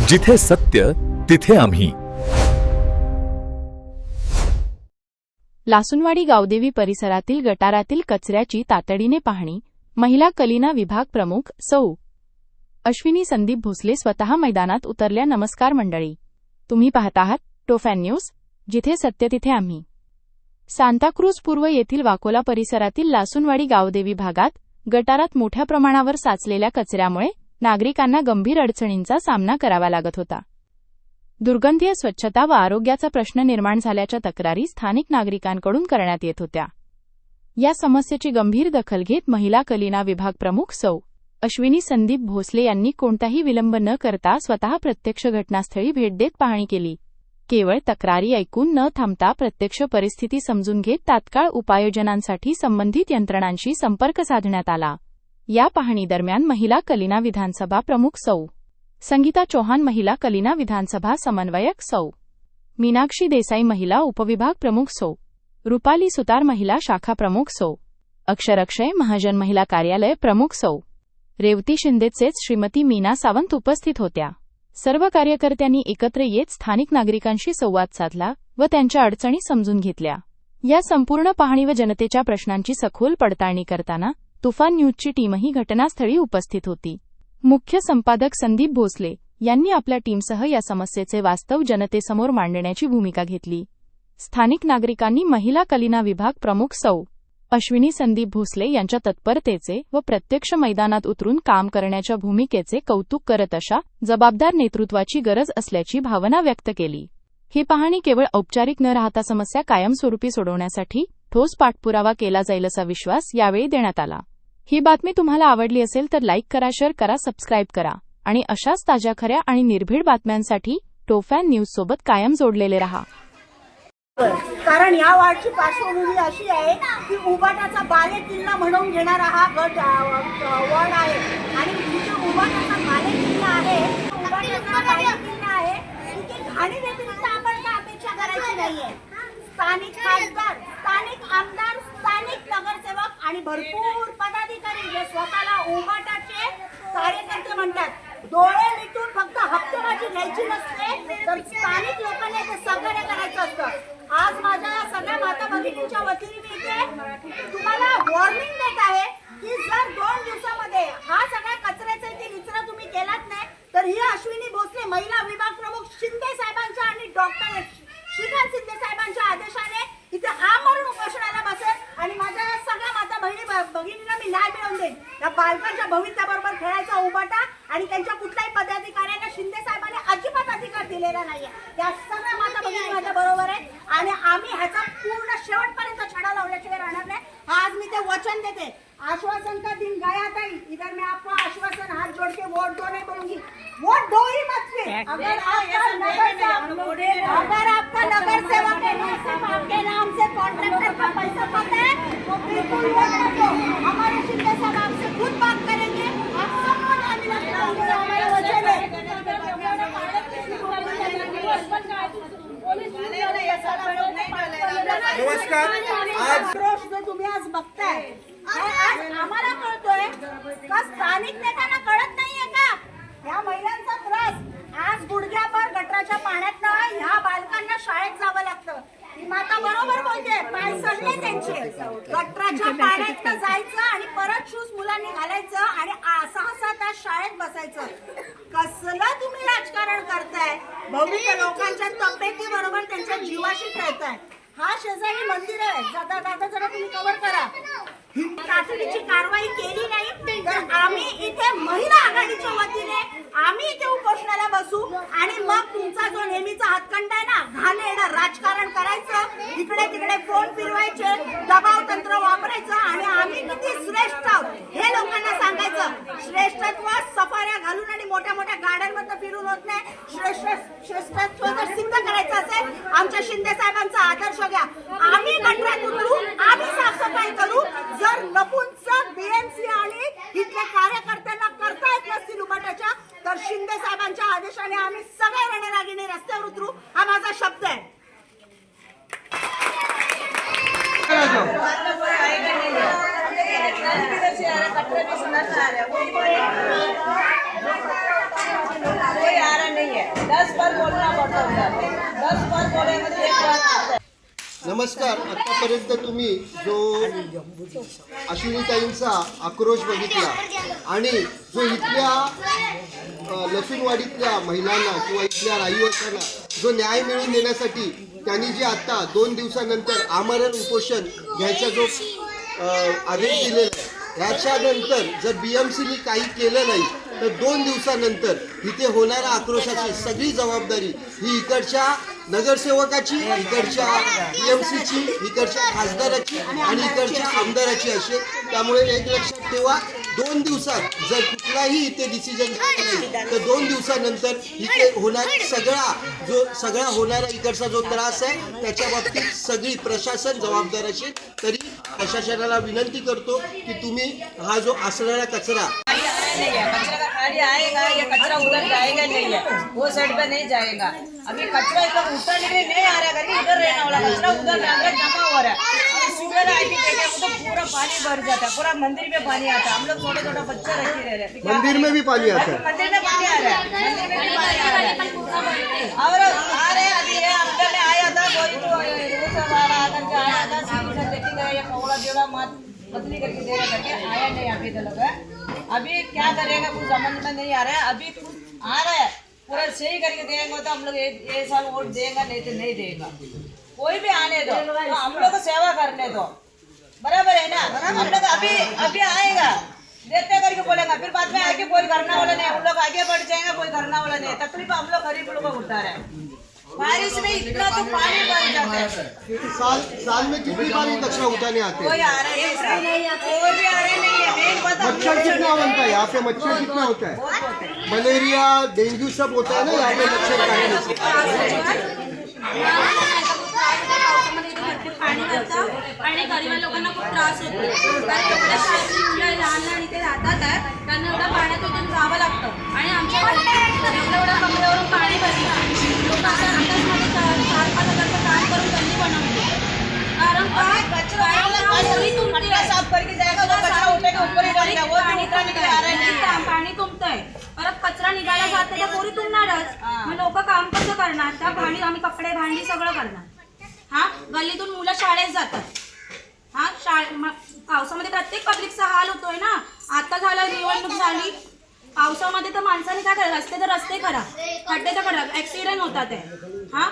जिथे सत्य तिथे आम्ही. लासुनवाडी गावदेवी परिसरातील गटारातील कचऱ्याची तातडीने पाहणी. महिला कलिना विभाग प्रमुख सौ. अश्विनी संदीप भोसले स्वतः मैदानात उतरल्या. नमस्कार मंडळी, तुम्ही पाहत आहात टोफॅन न्यूज, जिथे सत्य तिथे आम्ही. सांताक्रूज पूर्व येथील वाकोला परिसरातील लासुनवाडी गावदेवी भागात गटारात मोठ्या प्रमाणावर साचलेल्या कचऱ्यामुळे नागरिकांना गंभीर अडचणींचा सामना करावा लागत होता. दुर्गंधीय स्वच्छता व आरोग्याचा प्रश्न निर्माण झाल्याच्या तक्रारी स्थानिक नागरिकांकडून करण्यात येत होत्या. या समस्येची गंभीर दखल घेत महिला कलिना विभाग प्रमुख सौ. अश्विनी संदीप भोसले यांनी कोणताही विलंब न करता स्वतः प्रत्यक्ष घटनास्थळी भेट देत पाहणी केली. केवळ तक्रारी ऐकून न थांबता प्रत्यक्ष परिस्थिती समजून घेत तात्काळ उपाययोजनांसाठी संबंधित यंत्रणांशी संपर्क साधण्यात आला. या पाहणी दरम्यान महिला कलिना विधानसभा प्रमुख सौ. संगीता चौहान महिला कलिना विधानसभा समन्वयक सौ. मीनाक्षी देसाई महिला उपविभाग प्रमुख सौ. रुपाली सुतार महिला शाखा प्रमुख सौ. अक्षरक्षय महाजन महिला कार्यालय प्रमुख सौ. रेवती शिंदेचेच श्रीमती मीना सावंत उपस्थित होत्या. सर्व कार्यकर्त्यांनी एकत्र येत स्थानिक नागरिकांशी संवाद साधला व त्यांच्या अडचणी समजून घेतल्या. या संपूर्ण पाहणी व जनतेच्या प्रश्नांची सखोल पडताळणी करताना तुफान न्यूजची टीमही घटनास्थळी उपस्थित होती. मुख्य संपादक संदीप भोसले यांनी आपल्या टीमसह या समस्येचे वास्तव जनतेसमोर मांडण्याची भूमिका घेतली. स्थानिक नागरिकांनी महिला कलिना विभाग प्रमुख सौ. अश्विनी संदीप भोसले यांच्या तत्परतेचे व प्रत्यक्ष मैदानात उतरून काम करण्याच्या भूमिकेचे कौतुक करत अशा जबाबदार नेतृत्वाची गरज असल्याची भावना व्यक्त केली. ही पाहणी केवळ औपचारिक न राहता समस्या कायमस्वरूपी सोडवण्यासाठी ठोस पाठपुरावा केला जाईल असा विश्वास यावेळी देण्यात आला. ही बातमी तुम्हाला आवडली असेल तर लाईक करा, शेअर करा, सबस्क्राईब करा आणि अशाच ताज्या खऱ्या आणि निर्भीड बातम्यांसाठी टोफॅन न्यूज सोबत कायम जोडलेले रहा. कारण या वार्डची पार्श्वभूमी अशी आहे की उबाटाचा बाले किल्ला म्हणून घेणारा हा गट वॉर्ड आहे आणि जिथे उबाटाचा बाले किल्ला आहे, तिथे घाणी व्यतिरिक्त आपण काय अपेक्षा करायची नाहीये. स्थानिक खासदार, स्थानिक आमदार, स्थानिक नगरसेवक आणि भरपूर पदाधिकारी जे स्वतःला उबाटाचे कार्यकर्ते म्हणतात, डोळे मिटून फक्त हप्तेबाजी घ्यायची नसते तर स्थानिक लोकांना ते सहकार्य करायचं असतं. आज माझ्या सगळ्या माता भगिनींच्या वतीने मी इथे तुम्हाला वॉर्निंग देत आहे की जर 2 दिवसामध्ये हा सगळा कचऱ्याचा इथे निचरा तुम्ही केलात नाही तर ही अश्विनी भोसले महिला विभाग प्रमुख शिंदे साहेबांच्या आणि डॉक्टर श्रीकांत शिंदे साहेबांच्या आदेशाने इथे आमरण उपोषणाला बसेल आणि माझ्या सगळ्या माता भगिनींना मी न्याय मिळवून देईन. या बालकांच्या भविष्याबरोबर खेळायचा उबाटा आणि त्यांच्या कुठल्याही पदाधिकाऱ्यांना शिंदे साहेबांनी अजिबात अधिकार दिलेला नाहीये. त्या सगळ्या माता भगिनी माझ्या बरोबर आहे आणि आम्ही ह्याचा पूर्ण शेवटपर्यंत छडा लावल्याशिवाय राहणार नाही. आज मी ते वचन देते. आश्वासन का दिन गया था, इधर मैं आपको आश्वासन हाथ जोड़ के वोट दो नहीं बोलूंगी, वोट दो ही मत फिर. अगर आपका नगर सेवक है, आपके नाम से कॉन्ट्रैक्टर का पैसा खाता है तो बिल्कुल वोट मत दो. हमारे शिंदे साहब आपसे खुद बात करेंगे. आप सबको न्याय मिलेगा, हमारा वचन है. नमस्कार. आज जो तुम्ही आज बघताय, आज आम्हाला कळतोय का स्थानिक नेत्यांना कळत नाहीये का ह्या महिलांचा त्रास. आज गुडघ्याभर गटराच्या पाण्यातनं ह्या बालकांना शाळेत जावं लागतं. ही माता बरोबर बोलते, पाय सडले त्यांचे. गटराच्या पाण्यातनं जायचं आणि परत शूज मुलांनी घालायचं आणि 6-7 तास शाळेत बसायचं. कसलं तुम्ही राजकारण करताय? भविष्य लोकांच्या तब्येती बरोबर त्यांच्या जीवाशी खेळताय. हा शेजारी मंदिर आहे, जाता जाता जरा तुम्ही कव्हर करा. तातडीची कारवाई केली नाही तर आम्ही इथे महिला आघाडीच्या वतीने आम्ही इथे उपोषणाला बसू आणि मग तुमचा जो नेहमीचा हातखंडा आहे ना, घाणेरडं राजकारण करायचं, इकडे तिकडे फोन फिरवायचे, दबाव तंत्र वापरायचं आणि आम्ही किती श्रेष्ठ आहोत हे लोकांना सांगायचं. श्रेष्ठत्व सफाऱ्या घालून आणि मोठ्या मोठ्या गाड्यांमध्ये फिरून होत नाही. श्रेष्ठत्व जर सिद्ध करायचं असेल आमच्या शिंदे साहेबांचा आदर्श घ्या. आम्ही गटरात उतरू, आम्ही साफसफाई करू. जर नपुंसक बीएमसी आणि इथल्या कार्यकर्त्यांना करता येत नसतील उबाटाच्या तर शिंदे साहेबांच्या आदेशाने आम्ही सगळे रणरागिणी रस्त्यावर उतरू. हा माझा शब्द आहे. कोई आ रहा नहीं है. नमस्कार. आतापर्यंत तुम्ही जो अश्विनीताईंचा आक्रोश बघितला आणि जो इथल्या लसूणवाडीतल्या महिलांना किंवा इथल्या रहिवाशांना जो न्याय मिळवून देण्यासाठी त्यांनी जे आता 2 दिवसानंतर आमरण उपोषण घ्यायचा जो आदेश दिलेला आहे, ह्याच्यानंतर जर BMCनी काही केलं नाही तर 2 दिवसानंतर इथे होणाऱ्या आक्रोशाची सगळी जबाबदारी ही इकडच्या नगरसेवकाची, इकडच्या BMCची, इकडच्या खासदाराची आणि इकडच्या आमदाराची असेल. त्यामुळे एक लक्षात ठेवा, 2 दिवसात जर कुठलाही इथे डिसिजन झाला नाही तर 2 दिवसानंतर इथे सगळा होणारा इकडचा जो त्रास आहे त्याच्या बाबतीत सगळी प्रशासन जबाबदार असेल. तरी प्रशासनाला विनंती करतो की तुम्ही हा जो असणारा कचरा नहीं है, कचरा का खाली आएगा, ये कचरा उधर जाएगा नहीं है, वो साइड पे नहीं जाएगा. अभी कचरा एकदम ऊपर नहीं आ रहा है करके इधर रहने वाला कचरा उधर जमा हो रहा है. अभी सुबह आके देखे तो पूरा पानी भर जाता है, पूरा मंदिर में पानी आता है. हम लोग छोटे छोटे बच्चे रखे रह रहे हैं. मंदिर में भी पानी आता है. मंदिर में पानी आ रहा है, मंदिर में भी पानी आ रहा है. और आ रहे हैं. अभी ये अंकल ने आया था, कोई तो आकर के आया था, सीढ़ी से लेके गए, ये पौड़ा जोड़ा बदली करके दे रहा करके आया नहीं अभी तक. अभी क्या करेगा कुछ समझ में नहीं आ रहा है. अभी कुछ आ रहा है, पूरा सही करके देंगे तो हम लोग ये साल वोट देगा, नहीं तो नहीं देगा. कोई भी आने दो, तो हम लोग को सेवा करने दो. बराबर है ना. हम लोग अभी आएगा देते करके बोलेगा, फिर बाद में आके कोई करना वाला नहीं. हम लोग आगे बढ़ जाएंगे, कोई करना वाला नहीं. तकलीफ हम लोग गरीब लोगों को उठा रहे हैं. बारिश में इतना तो पानी भर जाता है. साल में कितनी बार ये कचरा उठाने आते कोई हैं? आ रहा है, कोई भी आ रहे नहीं है. मेन बात हम मच्छर कितना बनता है यहाँ पे? मच्छर कितना होता है? बहुत होते हैं. मलेरिया, डेंगू सब होता है ना यहाँ पे मच्छर काटने से. पाणी जातं आणि गरीब लोकांना खूप त्रास होतो. कारण एवढ्या शाळेतली मुलं लहान लहान इथे राहतात आहे, त्यांना एवढं पाण्यात इथून जावं लागतं. आणि आमच्या एवढ्या कमरेवरून पाणी भरलं. लोकांच्या अंदाजमध्ये 4-5 हजारचं काम करून त्यांनी बनवलं. कारण कचरा साफ करके जाएगा तो कचरा उठेगा ऊपर ही डालेगा. वो भी उठाने के लिए आ रहा है नहीं. पाणी तुंबतंय, परत कचरा निघायला जाते तर पोरी तुंबणारच. मग लोक काम कसं करणार? त्या भांडी आम्ही कपडे भांडी सगळं करणार. हा, गल्लीतून मुलं शाळेत जातात. हा, पावसामध्ये प्रत्येक पब्लिकचा हाल होतोय ना. आता झालं, निवडणूक झाली, पावसामध्ये तर माणसाने काय करायचं? रस्ते खराब, खड्डे तर खराब, ऍक्सिडेंट होतात आहे. हा,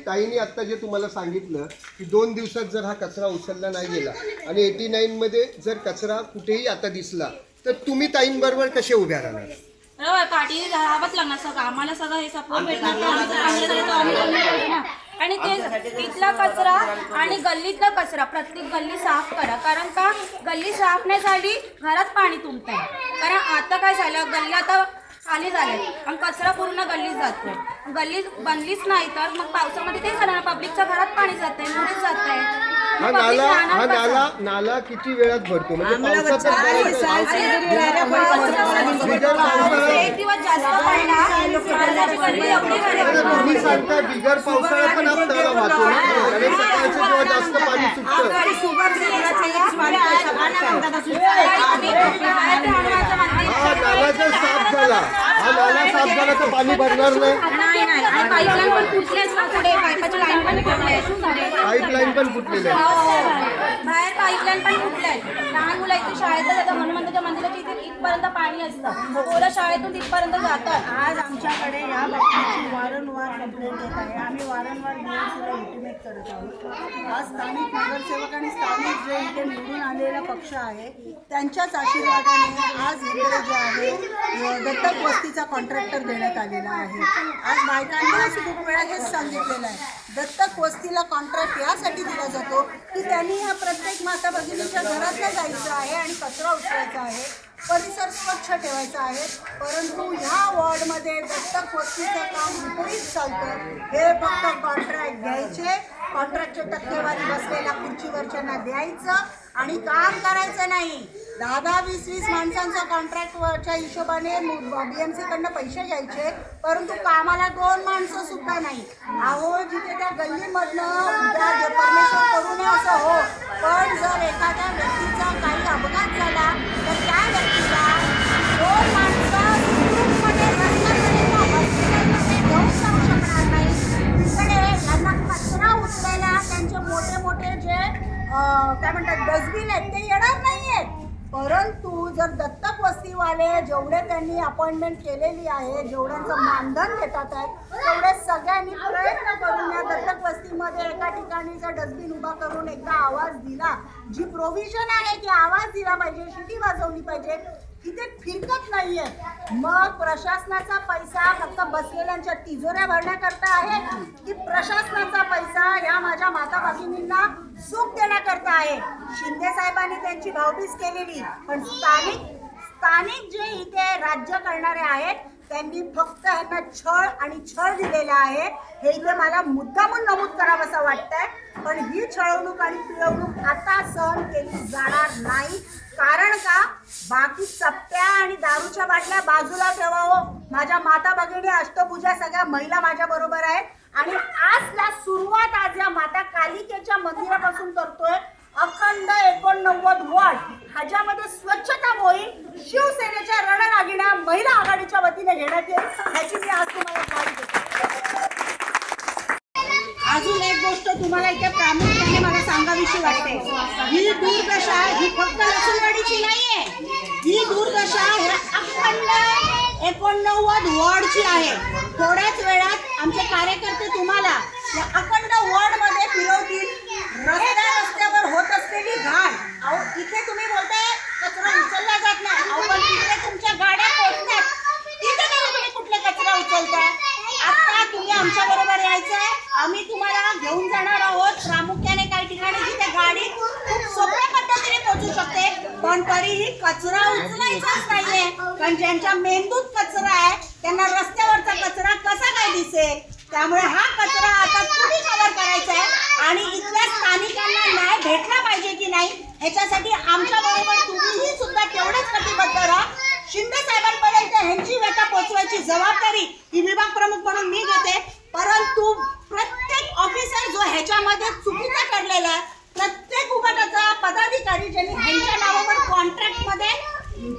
ताईनी आता जे तुम्हाला सांगितलं की 2 दिवसात जर हा कचरा उचलला नाही गेला आणि 89 मध्ये जर कचरा कुठेही आता दिसला तर तुम्ही ताईंबरोबर कसे उभ्या राहणार? बरोबर, पाठी राहावंच लागणार. सगळं आम्हाला सगळं हे सपोर्ट भेटणार ना. आणि ते इथला कचरा आणि गल्लीतला कचरा प्रत्येक गल्ली साफ करा. कारण का गल्ली साफ नाही झाली, घरात पाणी तुंबत आहे. कारण आता काय झालं, गल्ली आता खाली झाले आणि कचरा पूर्ण गल्लीत जातोय. गल्ली बनलीच नाही तर मग पावसामध्ये ते झालं ना, पब्लिकच्या घरात पाणी जातंय, मुलीच जातंय. नाला किती वेळात भरतो? म्हणजे एक दिवस जास्त पडला. तुम्ही सांगता बिगर पावसाळा पण आपल्याला वाहतो ना, आणि सकाळचं जेव्हा जास्त पाणी सुटतं. हा नाला जर साफ झाला, तर पाणी भरणार नाही. पाईपलाईन पण फुटलेच ना, पुढे पाईपाची लाईन पण फुटले. पाईपलाईन पण फुटलेली आहे. बाहेर पाईपलाईन पण फुटलाय. लहान मुलं इथे शाळेतच जातात, हनुमंताच्या मंदिराच्या इथे इथपर्यंत पाणी असतं. पोरं शाळेतून तिथपर्यंत जातात. आज आमच्याकडे या बाबतीची वारंवार कंप्लेंट येत आहे. आम्ही वारंवार BMCला इंटिमेट करत आहोत. आज स्थानिक नगरसेवक आणि स्थानिक जे इथे निवडून आलेला पक्ष आहे त्यांच्याच आशीर्वादाने आज इकडे जे आहे दत्तक वस्तीचा कॉन्ट्रॅक्टर देण्यात आलेला आहे. आज बायकांना खूप वेळा हेच सांगितलेलं आहे, दत्तक वस्तीला कॉन्ट्रॅक्ट यासाठी दिला जातो की त्यांनी ह्या प्रत्येक माता भगिनीच्या घरातनं जायचं आहे आणि कचरा उचलायचा आहे, परिसर स्वच्छ ठेवायचा आहे. परंतु ह्या वॉर्डमध्ये दत्तक वस्तीचं काम विपरीत चालतं. हे फक्त कॉन्ट्रॅक्ट घ्यायचे, कॉन्ट्रॅक्टची टक्केवारी बसलेल्या खुर्चीवरच्यांना द्यायचं आणि काम करायचं नाही. 10-20 माणसांचा कॉन्ट्रॅक्टच्या हिशोबाने BMCकडनं पैसे घ्यायचे, परंतु कामाला 2 माणसं सुद्धा नाही. अहो, जिथे त्या गल्लीमधनं परमेश्वर करू नये असं हो, पण जर एखाद्या व्यक्तीचा काही अपघात झाला तर त्या व्यक्तीला 2 माणसं ग्रुपमध्ये रस्त्यामध्ये हॉस्पिटलमध्ये घेऊन जाऊ शकणार नाही. इकडे त्यांना आहे, जेवढे त्यांनी अपॉइंटमेंट केलेली आहे, जेवढ्यांचं मानधन घेतात आहेत, तेवढे सगळ्यांनी प्रयत्न करून या दत्तक वस्तीमध्ये एका ठिकाणी जर डस्टबिन उभा करून एकदा आवाज दिला, जी प्रोव्हिजन आहे की आवाज दिला पाहिजे, शिटी वाजवली पाहिजे, तिथे फिरकत नाहीये. मग प्रशासनाचा पैसा फक्त बसलेल्यांच्या तिजोऱ्या भरण्याकरता आहे की प्रशासनाचा पैसा या माझ्या माता भगिनींना सुख देण्याकरता आहे? शिंदे साहेबांनी त्यांची भावभीज केलेली, पण स्थानिक जे इथे राज्य करणारे आहेत त्यांनी फक्त ह्यांना छळ आणि छळ दिलेला आहे. हे इथे मला मुद्दामून नमूद करावंसं वाटतंय. पण ही छळवणूक आणि पिळवणूक आता सहन केली जाणार नाही. कारण का? बाकी चपट्या आणि दारूच्या बाटल्या बाजूला ठेवावं. माझ्या माता भगिनी, अष्टभुजा सगळ्या महिला माझ्या बरोबर आहेत आणि आजला सुरुवात आज या माता कालिकेच्या मंदिरापासून करतोय. अखंड 89 वॉर्ड ह्याच्यामध्ये स्वच्छता मोहीम शिवसेनेच्या रणरागिण्या महिला आघाडीच्या वतीने घेण्यात येईल, ह्याची मी आज तुम्हाला ग्वाही देतो. अजून एक गोष्ट तुम्हाला इथे प्रामुख्याने मला सांगावीशी वाटते. ही दुर्दशा ही फक्त लसूणवाडीची नाहीये, ही दुर्दशा ह्या अखंड 89 वॉर्डची आहे. थोड्याच वेळात आमचे कार्यकर्ते तुम्हाला या अखंड वॉर्डमध्ये फिरवतील. रस्त्यावर होत असलेली घाण, अहो इथे तुम्ही बोलताय कचरा उचलला जात नाही, अहो पण तिथे तुमच्या गाड्या पोहोचतात, तिथे तुम्ही कुठले कचरा उचलताय? आता तुम्ही आमच्या बरोबर यायचंय, आम्ही तुम्हाला घेऊन जाणार आहोत. प्रामुख्याने काही ठिकाणी जिथे गाडी खूप सोप्या पद्धतीने पोहोचू शकते, पण तरीही कचरा उचलायचाच नाहीये. कारण ज्यांच्या मेंदूत कचरा आहे त्यांना रस्त्यावरचा कचरा कसा काय दिसेल? त्यामुळे हा कचरा आता तुम्ही कव्हर करायचा आहे आणि इथल्या स्थानिकांना न्याय भेटला पाहिजे की नाही ह्याच्यासाठी आमच्या बरोबर तुम्हीही सुद्धा तेवढेच कटिबद्ध राहा. शिंदे साहेबांपर्यंत ह्यांची व्यथा पोहोचवायची जबाबदारी ही विभाग प्रमुख म्हणून मी घेते. परंतु प्रत्येक ऑफिसर जो ह्याच्यामध्ये चुकीचा ठरलेला आहे, प्रत्येक विभागाचा पदाधिकारी ज्यांनी ह्यांच्या नावावर कॉन्ट्रॅक्टमध्ये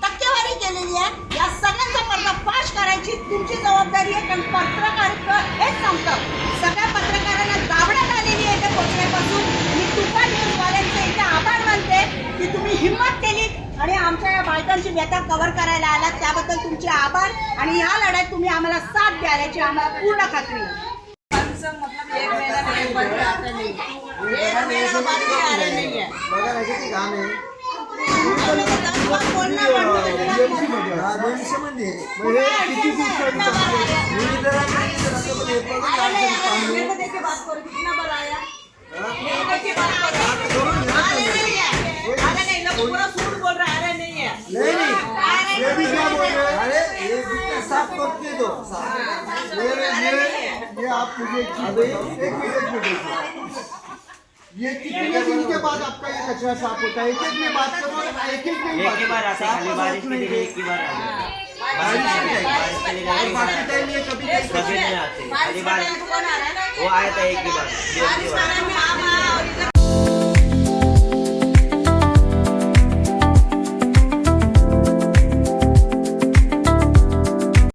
टक्केवारी केलेली आहे, या सगळ्यांचा पर्दाफाश करायची तुमची जबाबदारी आहे. कारण पत्रकारिता हेच सांगतं. सगळ्या पत्रकारांना दाबण्यात आलेली आहे इथे पोहोचण्यापासून. मी तुका न्यूजवाल्यांचे इथे आभार मानते की तुम्ही हिंमत केलीत आणि आमच्या या बायकांची व्यथा कव्हर करायला आलात. त्याबद्दल तुमचे आभार. आणि ह्या लढ्यात तुम्ही आम्हाला साथ द्याल याची आम्हाला पूर्ण खात्री आहे. मतलब 1 महीना में एक बार भी आता नहीं है, 1 महीना बाद भी आ रहे नहीं है. बघा ना किती घाण आहे. बोलना पड़ता है. किती दिवसांनी मेरे को देख के बात करो, कितना बार आया? मेरे को देख के बात करो. आ रहे नहीं, लोग पूरा झूठ बोल रहा है, आ रहे नहीं है. नहीं ये भी क्या बोल रहे हैं? अरे ये जितना साफ करके दो. ये आप मुझे एक मिनट ये कितने दिन के बाद आपका ये कचरा साफ होता है? एक एक में बात करो. एक ही बार आता है. खाली बारिश के लिए एक ही बार आता है. बारिश के लिए बाकी टाइम ये कभी नहीं आते. बारिश का टाइम कौन आ रहा है? वो आया था एक ही बार. बारिश का टाइम में आप